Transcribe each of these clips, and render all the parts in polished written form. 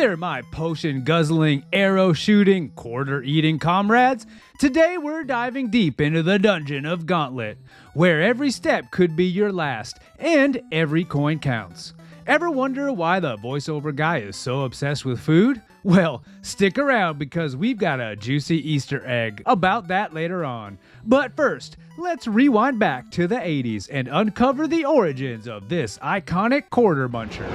there, my potion-guzzling, arrow-shooting, quarter-eating comrades. Today we're diving deep into the dungeon of Gauntlet, where every step could be your last, and every coin counts. Ever wonder why the voiceover guy is so obsessed with food? Well, stick around because we've got a juicy Easter egg about that later on. But first, let's rewind back to the 80s and uncover the origins of this iconic quarter muncher.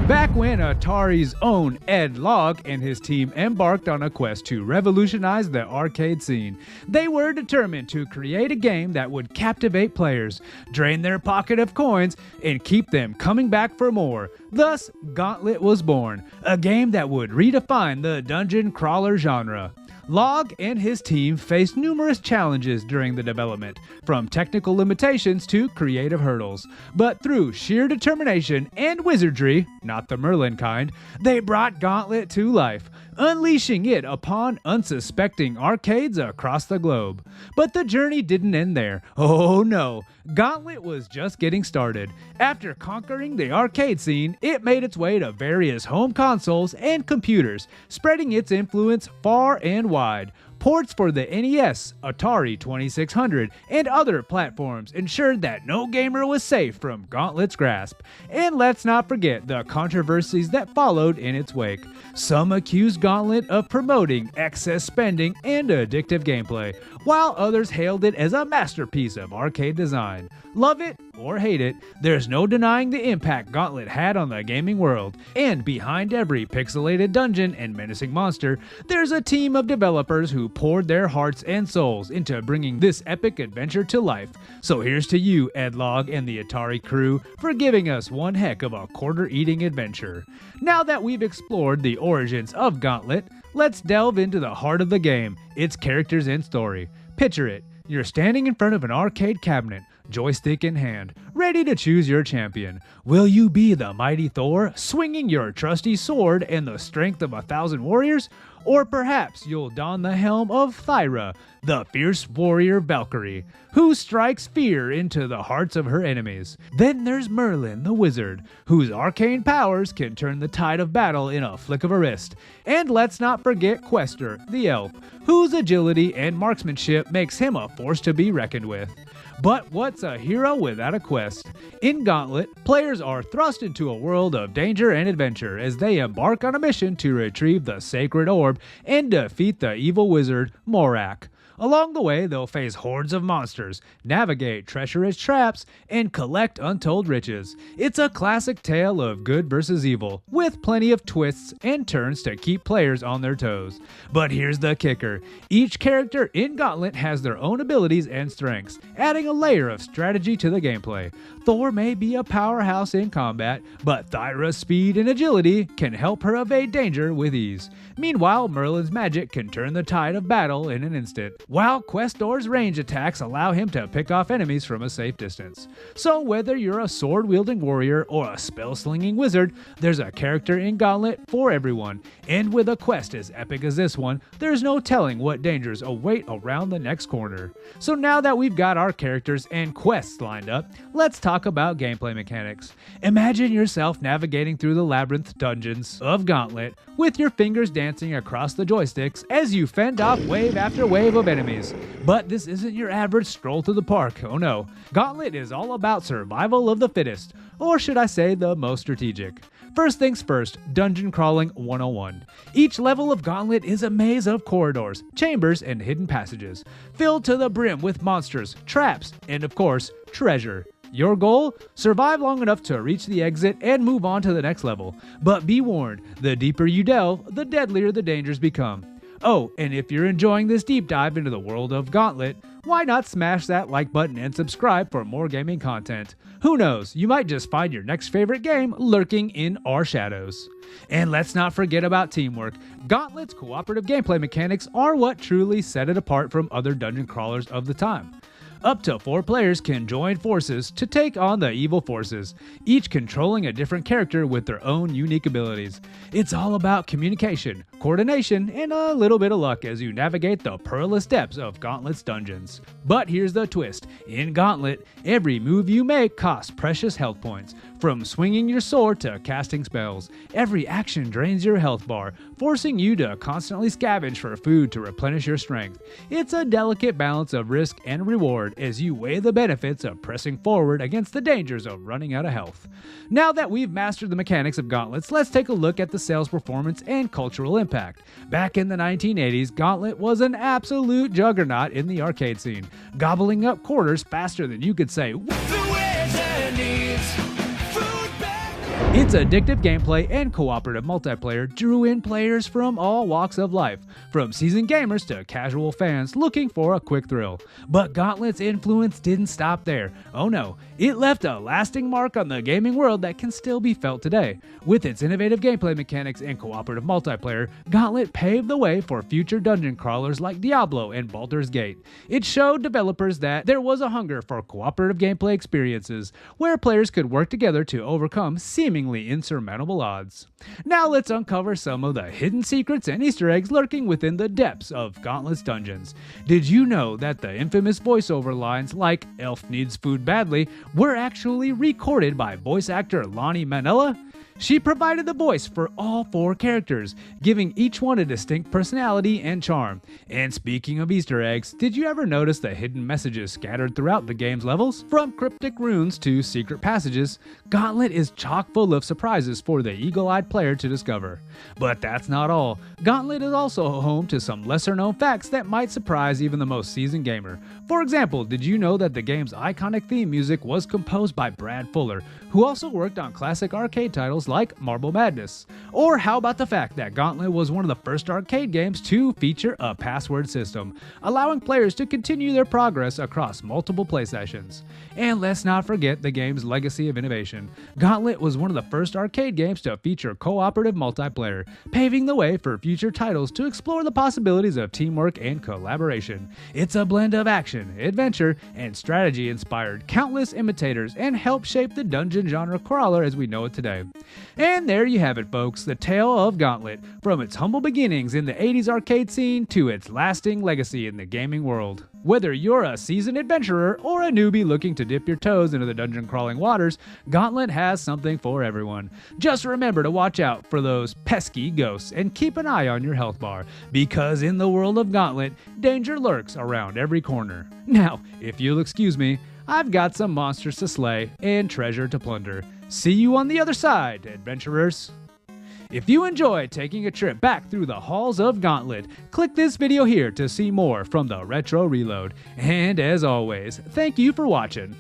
Back when Atari's own Logg and his team embarked on a quest to revolutionize the arcade scene, they were determined to create a game that would captivate players, drain their pocket of coins, and keep them coming back for more. Thus, Gauntlet was born, a game that would redefine the dungeon crawler genre. Logg and his team faced numerous challenges during the development, from technical limitations to creative hurdles. But through sheer determination and wizardry, not the Merlin kind, they brought Gauntlet to life, unleashing it upon unsuspecting arcades across the globe. But the journey didn't end there. Oh no, Gauntlet was just getting started. After conquering the arcade scene, it made its way to various home consoles and computers, spreading its influence far and wide. Ports for the NES, Atari 2600, and other platforms ensured that no gamer was safe from Gauntlet's grasp. And let's not forget the controversies that followed in its wake. Some accused Gauntlet of promoting excess spending and addictive gameplay, while others hailed it as a masterpiece of arcade design. Love it or hate it, there's no denying the impact Gauntlet had on the gaming world. And behind every pixelated dungeon and menacing monster, there's a team of developers who poured their hearts and souls into bringing this epic adventure to life. So here's to you, Logg and the Atari crew, for giving us one heck of a quarter-eating adventure. Now that we've explored the origins of Gauntlet, let's delve into the heart of the game, its characters and story. Picture it. You're standing in front of an arcade cabinet, joystick in hand, ready to choose your champion. Will you be the mighty Thor, swinging your trusty sword and the strength of 1,000 warriors? Or perhaps you'll don the helm of Thyra, the fierce warrior Valkyrie, who strikes fear into the hearts of her enemies. Then there's Merlin, the wizard, whose arcane powers can turn the tide of battle in a flick of a wrist. And let's not forget Quester, the elf, whose agility and marksmanship makes him a force to be reckoned with. But what's a hero without a quest? In Gauntlet, players are thrust into a world of danger and adventure as they embark on a mission to retrieve the sacred orb and defeat the evil wizard Morak. Along the way, they'll face hordes of monsters, navigate treacherous traps, and collect untold riches. It's a classic tale of good versus evil, with plenty of twists and turns to keep players on their toes. But here's the kicker. Each character in Gauntlet has their own abilities and strengths, adding a layer of strategy to the gameplay. Thor may be a powerhouse in combat, but Thyra's speed and agility can help her evade danger with ease. Meanwhile, Merlin's magic can turn the tide of battle in an instant, while Questor's range attacks allow him to pick off enemies from a safe distance. So whether you're a sword-wielding warrior or a spell-slinging wizard, there's a character in Gauntlet for everyone. And with a quest as epic as this one, there's no telling what dangers await around the next corner. So now that we've got our characters and quests lined up, let's talk about gameplay mechanics. Imagine yourself navigating through the labyrinth dungeons of Gauntlet with your fingers dancing across the joysticks as you fend off wave after wave of enemies. But this isn't your average stroll through the park, oh no. Gauntlet is all about survival of the fittest, or should I say the most strategic. First things first, Dungeon Crawling 101. Each level of Gauntlet is a maze of corridors, chambers, and hidden passages, filled to the brim with monsters, traps, and of course, treasure. Your goal? Survive long enough to reach the exit and move on to the next level. But be warned, the deeper you delve, the deadlier the dangers become. Oh, and if you're enjoying this deep dive into the world of Gauntlet, why not smash that like button and subscribe for more gaming content? Who knows, you might just find your next favorite game lurking in our shadows. And let's not forget about teamwork. Gauntlet's cooperative gameplay mechanics are what truly set it apart from other dungeon crawlers of the time. Up to 4 players can join forces to take on the evil forces, each controlling a different character with their own unique abilities. It's all about communication, coordination, and a little bit of luck as you navigate the perilous depths of Gauntlet's dungeons. But here's the twist. In Gauntlet, every move you make costs precious health points. From swinging your sword to casting spells, every action drains your health bar, forcing you to constantly scavenge for food to replenish your strength. It's a delicate balance of risk and reward as you weigh the benefits of pressing forward against the dangers of running out of health. Now that we've mastered the mechanics of Gauntlets, let's take a look at the sales performance and cultural impact. Back in the 1980s, Gauntlet was an absolute juggernaut in the arcade scene, gobbling up quarters faster than you could say, its addictive gameplay and cooperative multiplayer drew in players from all walks of life, from seasoned gamers to casual fans looking for a quick thrill. But Gauntlet's influence didn't stop there. Oh no, it left a lasting mark on the gaming world that can still be felt today. With its innovative gameplay mechanics and cooperative multiplayer, Gauntlet paved the way for future dungeon crawlers like Diablo and Baldur's Gate. It showed developers that there was a hunger for cooperative gameplay experiences, where players could work together to overcome seemingly insurmountable odds. Now let's uncover some of the hidden secrets and Easter eggs lurking within the depths of Gauntlet's dungeons. Did you know that the infamous voiceover lines like "Elf needs food badly" were actually recorded by voice actor Lonnie Manella? She provided the voice for all 4 characters, giving each one a distinct personality and charm. And speaking of Easter eggs, did you ever notice the hidden messages scattered throughout the game's levels? From cryptic runes to secret passages, Gauntlet is chock full of surprises for the eagle-eyed player to discover. But that's not all. Gauntlet is also home to some lesser-known facts that might surprise even the most seasoned gamer. For example, did you know that the game's iconic theme music was composed by Brad Fuller, who also worked on classic arcade titles like Marble Madness? Or how about the fact that Gauntlet was one of the first arcade games to feature a password system, allowing players to continue their progress across multiple play sessions? And let's not forget the game's legacy of innovation. Gauntlet was one of the first arcade games to feature cooperative multiplayer, paving the way for future titles to explore the possibilities of teamwork and collaboration. It's a blend of action, adventure, and strategy inspired countless imitators and helped shape the dungeon genre crawler as we know it today. And there you have it, folks, the tale of Gauntlet, from its humble beginnings in the 80s arcade scene to its lasting legacy in the gaming world. Whether you're a seasoned adventurer or a newbie looking to dip your toes into the dungeon crawling waters, Gauntlet has something for everyone. Just remember to watch out for those pesky ghosts and keep an eye on your health bar, because in the world of Gauntlet, danger lurks around every corner. Now, if you'll excuse me, I've got some monsters to slay and treasure to plunder. See you on the other side, adventurers! If you enjoy taking a trip back through the halls of Gauntlet, click this video here to see more from the Retro Reload. And as always, thank you for watching.